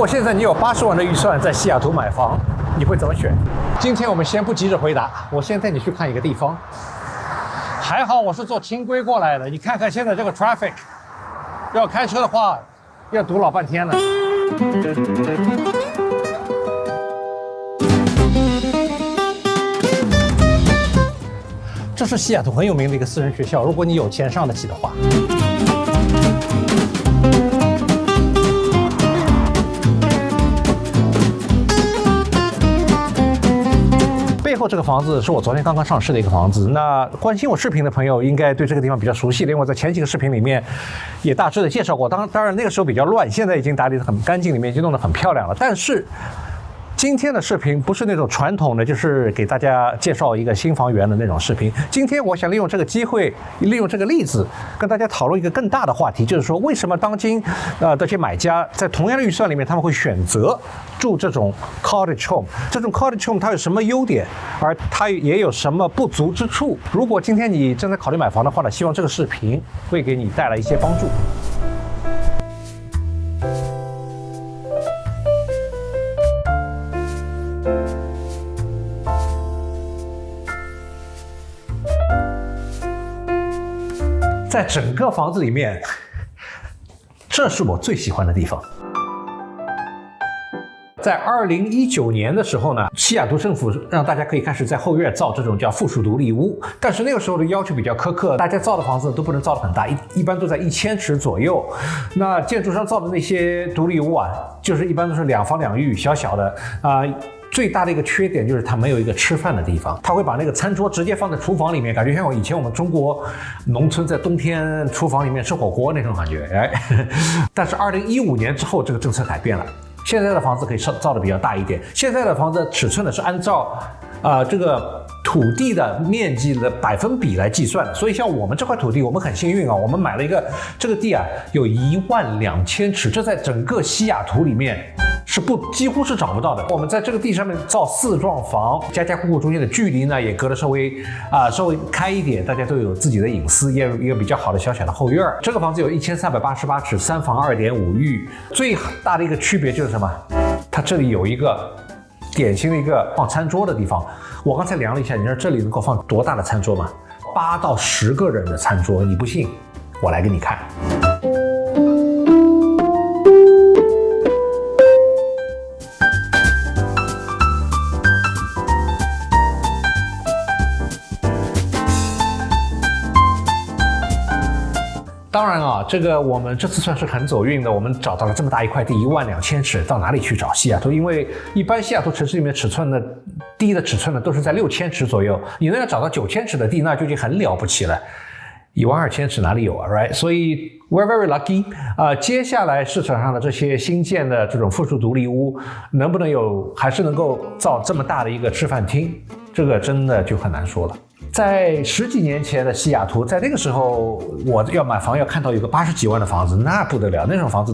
果现在你有80万的预算在西雅图买房，你会怎么选？今天我们先不急着回答，我先带你去看一个地方。还好我是坐轻轨过来的，你看看现在这个 traffic， 要开车的话要堵老半天了。这是西雅图很有名的一个私人学校，如果你有钱上得起的话。背后这个房子是我昨天刚刚上市的一个房子。那关心我视频的朋友应该对这个地方比较熟悉，因为我在前几个视频里面也大致的介绍过。当然那个时候比较乱，现在已经打理得很干净，里面已经弄得很漂亮了。但是今天的视频不是那种传统的，就是给大家介绍一个新房源的那种视频。今天我想利用这个机会，利用这个例子，跟大家讨论一个更大的话题，就是说为什么当今这些买家在同样的预算里面，他们会选择住这种 cottage home。这种 cottage home 它有什么优点，而它也有什么不足之处？如果今天你正在考虑买房的话呢，希望这个视频会给你带来一些帮助。在整个房子里面，这是我最喜欢的地方。在2019年的时候呢，西雅图政府让大家可以开始在后院造这种叫复数独立屋，但是那个时候的要求比较苛刻，大家造的房子都不能造得很大，一般都在1000尺左右。那建筑商造的那些独立屋啊，就是一般都是2房2浴，小小的最大的一个缺点就是它没有一个吃饭的地方，它会把那个餐桌直接放在厨房里面，感觉像以前我们中国农村在冬天厨房里面吃火锅那种感觉。但是2015年之后，这个政策改变了，现在的房子可以造的比较大一点。现在的房子尺寸呢是按照这个土地的面积的%来计算的，所以像我们这块土地，我们很幸运啊，我们买了一个这个地啊，有12000尺，这在整个西雅图里面是几乎是找不到的。我们在这个地上面造4幢房，家家户户中间的距离呢也隔得稍微开一点，大家都有自己的隐私，也有一个比较好的小小的后院。这个房子有1388尺，3房2.5浴，最大的一个区别就是什么？它这里有一个典型的一个放餐桌的地方。我刚才量了一下，你知道这里能够放多大的餐桌吗？8到10个人的餐桌，你不信，我来给你看。当然啊，这个我们这次算是很走运的，我们找到了这么大一块地，12000尺，到哪里去找西雅图？因为一般西雅图城市里面地的尺寸呢都是在6000尺左右，你能要找到9000尺的地，那就已经很了不起了。12000尺哪里有啊 ，right？ 所以 we're very lucky。接下来市场上的这些新建的这种复数独立屋，能不能还是能够造这么大的一个吃饭厅？这个真的就很难说了。在10几年前的西雅图，在那个时候我要买房要看到有个80几万的房子，那不得了，那种房子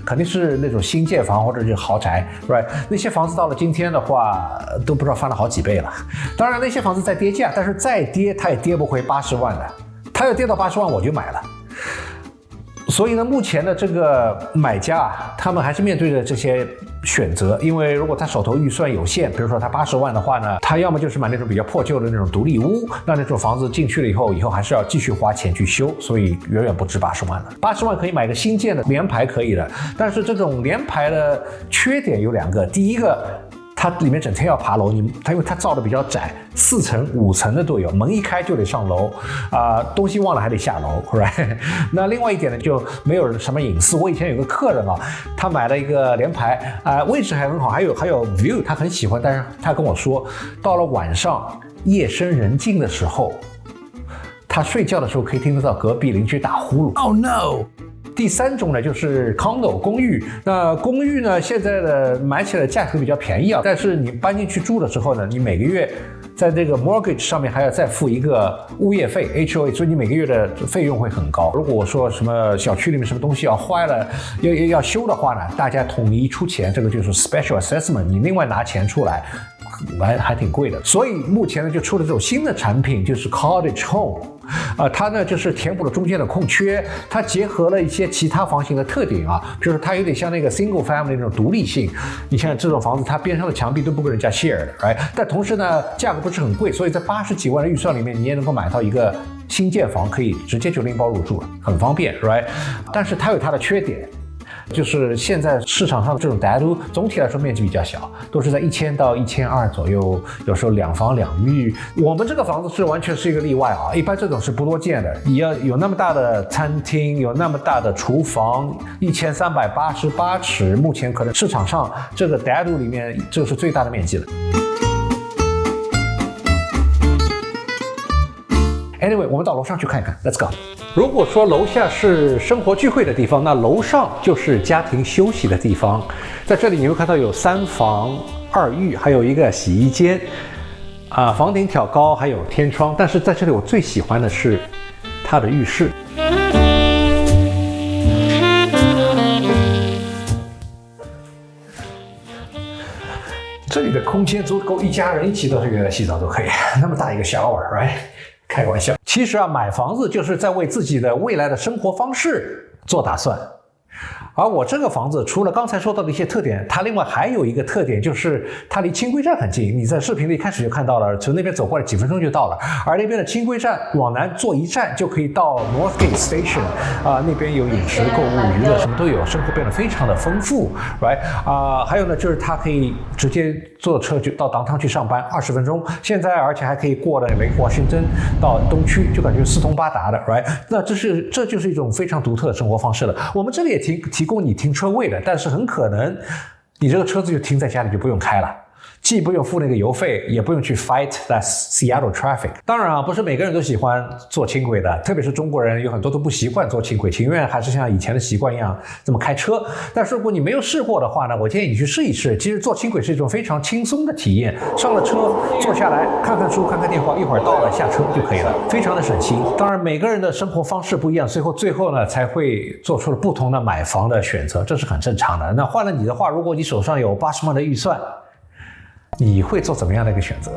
肯定是那种新建房或者是豪宅 ，right？ 那些房子到了今天的话，都不知道翻了好几倍了。当然那些房子在跌价，但是再跌它也跌不回80万的，它要跌到80万我就买了。所以呢，目前的这个买家啊，他们还是面对着这些选择，因为如果他手头预算有限，比如说他80万的话呢，他要么就是买那种比较破旧的那种独立屋，那种房子进去了以后还是要继续花钱去修，所以远远不止80万了。80万可以买个新建的联排可以的，但是这种联排的缺点有2个，第一个，它里面整天要爬楼，因为它造的比较窄，4层、5层的都有，门一开就得上楼，东西忘了还得下楼 ，right？ 那另外一点呢，就没有什么隐私。我以前有个客人啊，他买了一个联排，位置还很好，还有 view， 他很喜欢，但是他跟我说，到了晚上夜深人静的时候，他睡觉的时候可以听得到隔壁邻居打呼噜。Oh no！第3种呢，就是 condo 公寓。那公寓呢，现在的买起来价格比较便宜啊，但是你搬进去住的时候呢，你每个月在这个 mortgage 上面还要再付一个物业费 HOA， 所以你每个月的费用会很高。如果我说什么小区里面什么东西要坏了要修的话呢，大家统一出钱，这个就是 special assessment， 你另外拿钱出来。还挺贵的，所以目前呢就出了这种新的产品，就是 cottage home。它呢就是填补了中间的空缺，它结合了一些其他房型的特点啊，就是它有点像那个 single family 那种独立性。你像这种房子，它边上的墙壁都不跟人家 share 的 ，right？ 但同时呢，价格不是很贵，所以在80几万的预算里面，你也能够买到一个新建房，可以直接就拎包入住了，很方便 ，right？ 但是它有它的缺点。就是现在市场上的这种 dadu 总体来说面积比较小，都是在1000到1200左右，有时候2房2浴。我们这个房子是完全是一个例外啊，一般这种是不多见的。你要有那么大的餐厅，有那么大的厨房，1388尺，目前可能市场上这个 dadu 里面这是最大的面积了。Anyway， 我们到楼上去看一看 ，Let's go。如果说楼下是生活聚会的地方，那楼上就是家庭休息的地方。在这里你会看到有3房2浴，还有一个洗衣间，房顶挑高，还有天窗。但是在这里我最喜欢的是它的浴室。这里的空间足够一家人一起到这个洗澡都可以，那么大一个 shower，right？开个玩笑，其实买房子就是在为自己的未来的生活方式做打算。而我这个房子除了刚才说到的一些特点，它另外还有一个特点，就是它离轻轨站很近。你在视频里一开始就看到了，从那边走过来几分钟就到了。而那边的轻轨站往南坐1站就可以到 Northgate Station， 那边有饮食、购物、娱乐什么都有，生活变得非常的丰富 ，right？ 还有呢，就是它可以直接坐车就到downtown去上班，20分钟。现在而且还可以过了雷华盛顿到东区，就感觉四通八达的 ，right？ 那这就是一种非常独特的生活方式了。我们这里也提供你停车位的，但是很可能你这个车子就停在家里就不用开了，既不用付那个油费，也不用去 fight that Seattle traffic。当然不是每个人都喜欢坐轻轨的，特别是中国人有很多都不习惯坐轻轨，情愿还是像以前的习惯一样这么开车。但是如果你没有试过的话呢，我建议你去试一试。其实坐轻轨是一种非常轻松的体验，上了车坐下来看看书、看看电话，一会儿到了下车就可以了，非常的省心。当然每个人的生活方式不一样，最后呢才会做出了不同的买房的选择，这是很正常的。那换了你的话，如果你手上有80万的预算，你会做怎么样的一个选择？